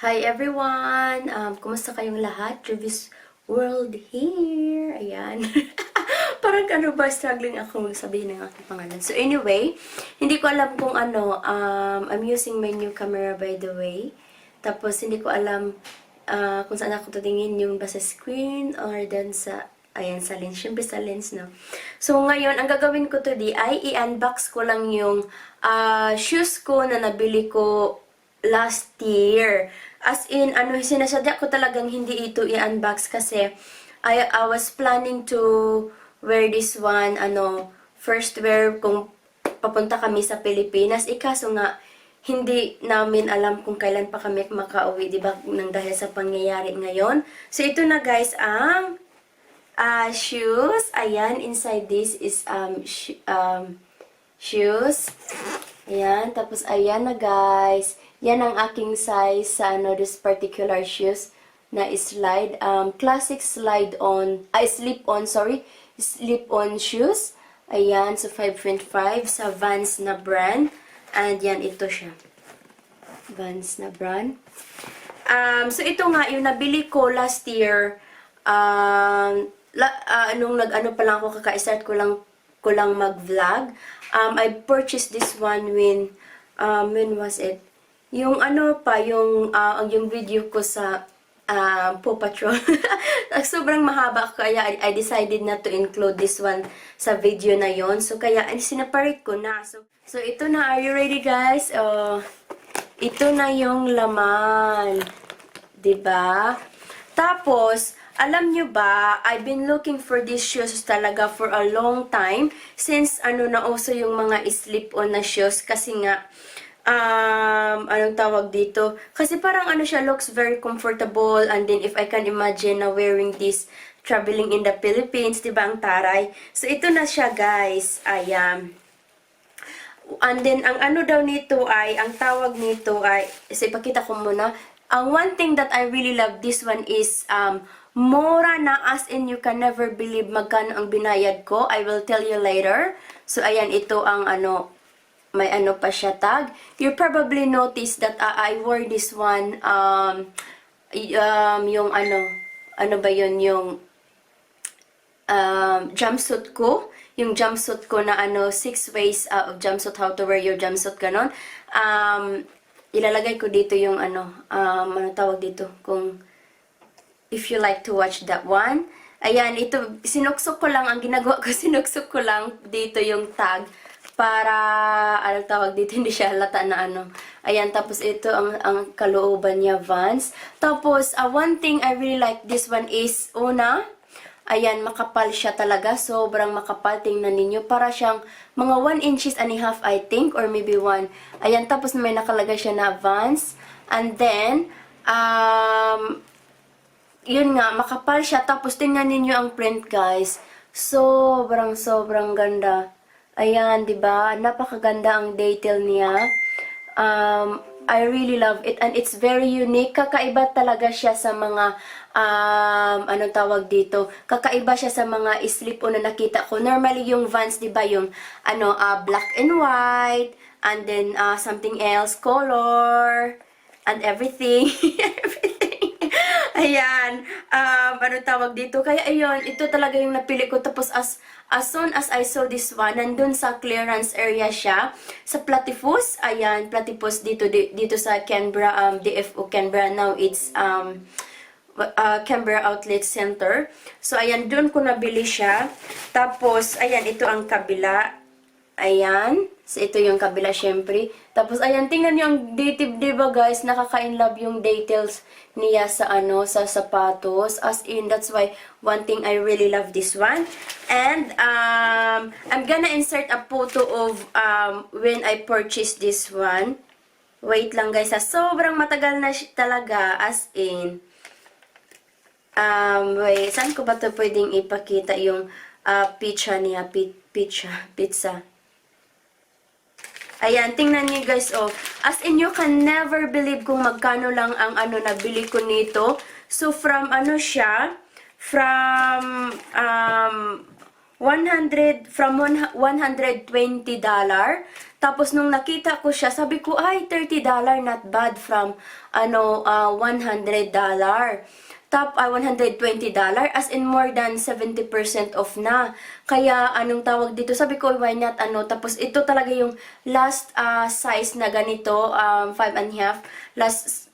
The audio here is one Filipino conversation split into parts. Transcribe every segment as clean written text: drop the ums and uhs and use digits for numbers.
Hi everyone! Kumusta kayong lahat? Juvy's World here! Ayan. Parang ano ba, struggling ako sabihin ng aking pangalan. So anyway, hindi ko alam kung ano, I'm using my new camera by the way. Tapos hindi ko alam kung saan ako tutingin, yung ba sa screen or then sa, ayan, sa lens. Siyempre sa lens, no? So ngayon, ang gagawin ko today ay i-unbox ko lang yung shoes ko na nabili ko last year. As in, ano, sinasadya ko talagang hindi ito i-unbox kasi I was planning to wear this one, ano, first wear kung papunta kami sa Pilipinas. Ikaso nga, hindi namin alam kung kailan pa kami makauwi, di ba, nang dahil sa pangyayari ngayon. So, ito na guys, ang shoes. Ayan, inside this is shoes. Ayan, tapos ayan na guys. Yan ang aking size sa ano, this particular shoes na slide. Classic slide-on, slip-on, sorry. Slip-on shoes. Ayan, so 5.5 sa VANS na brand. And yan, ito siya. VANS na brand. So ito nga, yung nabili ko last year, nung nag-ano pa lang ako, kaka-start ko lang mag-vlog. I purchased this one when was it? Yung ano pa, yung video ko sa Paw Patrol. Sobrang mahaba kaya I decided not to include this one sa video na yon. So kaya sinaparate ko na. So ito na, are you ready guys? Ito na yung laman. 'Di ba? Tapos alam nyo ba, I've been looking for these shoes talaga for a long time since ano na uso yung mga slip-on na shoes kasi nga anong tawag dito? Kasi parang ano siya, looks very comfortable and then if I can imagine na wearing this traveling in the Philippines, diba ang taray? So ito na siya guys, ayan. And then ang ano daw nito ay, ang tawag nito ay, so ipakita ko muna. Ang one thing that I really love this one is, mura na, as in you can never believe magkano ang binayad ko. I will tell you later. So ayan, ito ang ano, may ano pa siya tag. You probably noticed that I wore this one, yung ano ba yun, yung jumpsuit ko. Yung jumpsuit ko na ano, 6 ways of jumpsuit, how to wear your jumpsuit, ganon. Ilalagay ko dito yung ano tawag dito, kung if you like to watch that one. Ayan, ito, sinuksok ko lang, ang ginagawa ko, sinuksok ko lang dito yung tag para, ano tawag dito, hindi siya halata na ano. Ayan, tapos ito ang kalooban niya, VANS. Tapos, one thing I really like this one is, una, ayan, makapal siya talaga. Sobrang makapal. Tingnan ninyo. Para siyang mga 1 inches and a half, I think. Or maybe 1. Ayan, tapos may nakalagay siya na VANS. And then, yun nga, makapal siya. Tapos, tingnan ninyo ang print, guys. Sobrang ganda. Ayan, diba? Napakaganda ang detail niya. I really love it. And it's very unique. Kakaiba talaga siya sa mga, anong tawag dito? Kakaiba siya sa mga slip-on na nakita ko. Normally, yung VANS, diba? Yung, black and white. And then, something else, color. And everything. Everything. Ayan, ano tawag dito? Kaya ayun, ito talaga yung napili ko. Tapos as soon as I saw this one, nandun sa clearance area siya, sa Platypus. Ayan, Platypus dito sa Canberra, DFO Canberra. Now it's Canberra Outlet Center. So ayan, dun ko nabili siya. Tapos, ayan, ito ang kabila. Ayan. So, ito yung kabila, syempre. Tapos, ayan, tingnan nyo ang detail, diba guys? Nakaka-inlove yung details niya sa, sa sapatos. As in, that's why, one thing I really love this one. And, I'm gonna insert a photo of, when I purchased this one. Wait lang guys, sobrang matagal na talaga, as in. Wait, saan ko ba ito pwedeng ipakita yung, pizza niya, pizza. Ayan, tingnan niyo guys, oh. As in, you can never believe kung magkano lang ang nabili ko nito. So, from siya, from $120. Tapos nung nakita ko siya, sabi ko, ay, $30, not bad from, $100. $120, as in more than 70% off na. Kaya, anong tawag dito, sabi ko, why not, tapos ito talaga yung last size na ganito, 5.5, last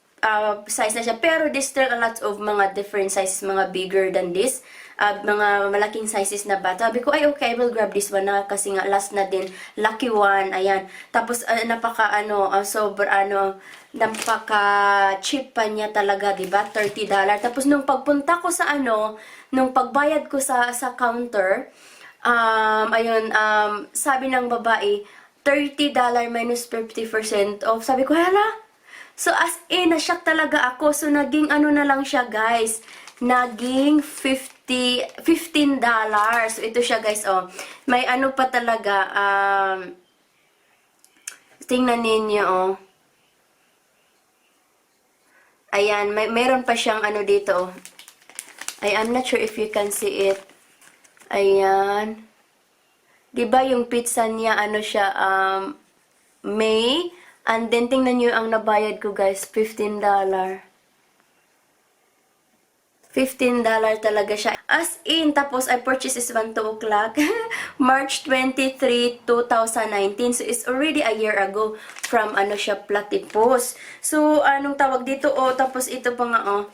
size na siya. Pero there's still a lot of mga different sizes, mga bigger than this. Mga malaking sizes na ba. Sabi ko, ay okay, I will grab this one na kasi nga last na din. Lucky one, ayan. Tapos, napaka cheap pa niya talaga, diba? $30. Tapos, nung pagpunta ko sa nung pagbayad ko sa counter, sabi ng babae, $30 minus 50% off. Sabi ko, hala? So, as in, na-shock talaga ako. So, naging na lang siya, guys. Naging $15. So, ito siya, guys, oh. May pa talaga, tingnan ninyo, oh. Ayan, meron pa siyang dito, oh. I'm not sure if you can see it. Ayan. Diba yung pizza niya, siya, May. And then, tingnan nyo ang nabayad ko, guys, $15. $15 talaga siya. As in, tapos I purchased this one 2 o'clock. March 23, 2019. So, it's already a year ago from, siya, Platypus. So, anong tawag dito, oh, tapos ito pa nga, oh.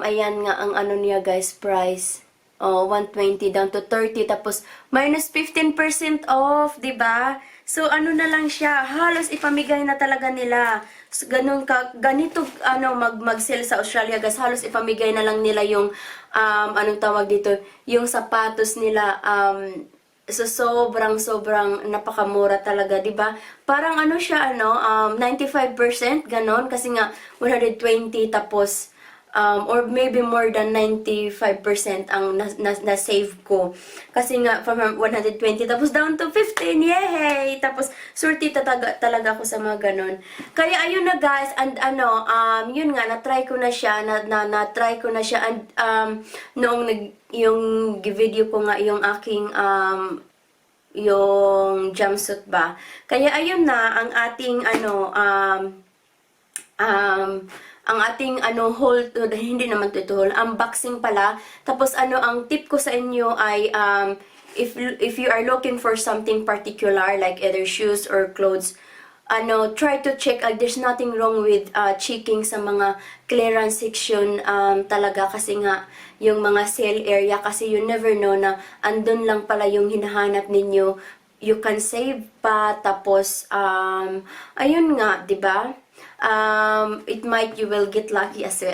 Ayan nga, ang niya, guys, price. Oh, 120 down to 30. Tapos, minus 15% off, diba? So, na lang siya. Halos ipamigay na talaga nila. So, ganito, mag-sell sa Australia, guys. Halos ipamigay na lang nila yung, anong tawag dito, yung sapatos nila, so, sobrang napakamura talaga, diba? Parang siya, 95%, ganon. Kasi nga, 120, tapos, or maybe more than 95% ang na-save ko. Kasi nga, from 120, tapos down to 15, yay! Tapos, surti talaga ako sa mga ganon. Kaya, ayun na guys, and yun nga, na-try ko na siya, na-try ko na siya, and noong yung video ko nga, yung aking, yung jumpsuit ba. Kaya, ayun na, ang ating, ang ating haul, hindi naman ito haul, unboxing pala. Tapos ang tip ko sa inyo ay if you are looking for something particular like either shoes or clothes, try to check, there's nothing wrong with checking sa mga clearance section talaga, kasi nga yung mga sale area, kasi you never know na andun lang pala yung hinahanap ninyo. You can save pa, tapos ayun nga, 'di ba? It might you will get lucky as well.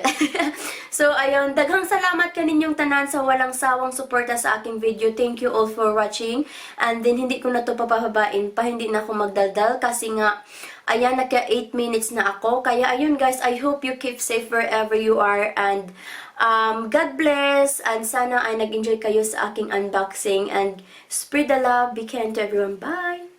So, ayun, daghang salamat kaninyong tanan sa walang sawang suporta sa aking video. Thank you all for watching. And then, hindi ko na to papahabain pa, hindi na ako magdaldal kasi nga, ayan, naka 8 minutes na ako. Kaya, ayun guys, I hope you keep safe wherever you are, and God bless, and sana ay nag-enjoy kayo sa aking unboxing, and spread the love, be kind to everyone. Bye!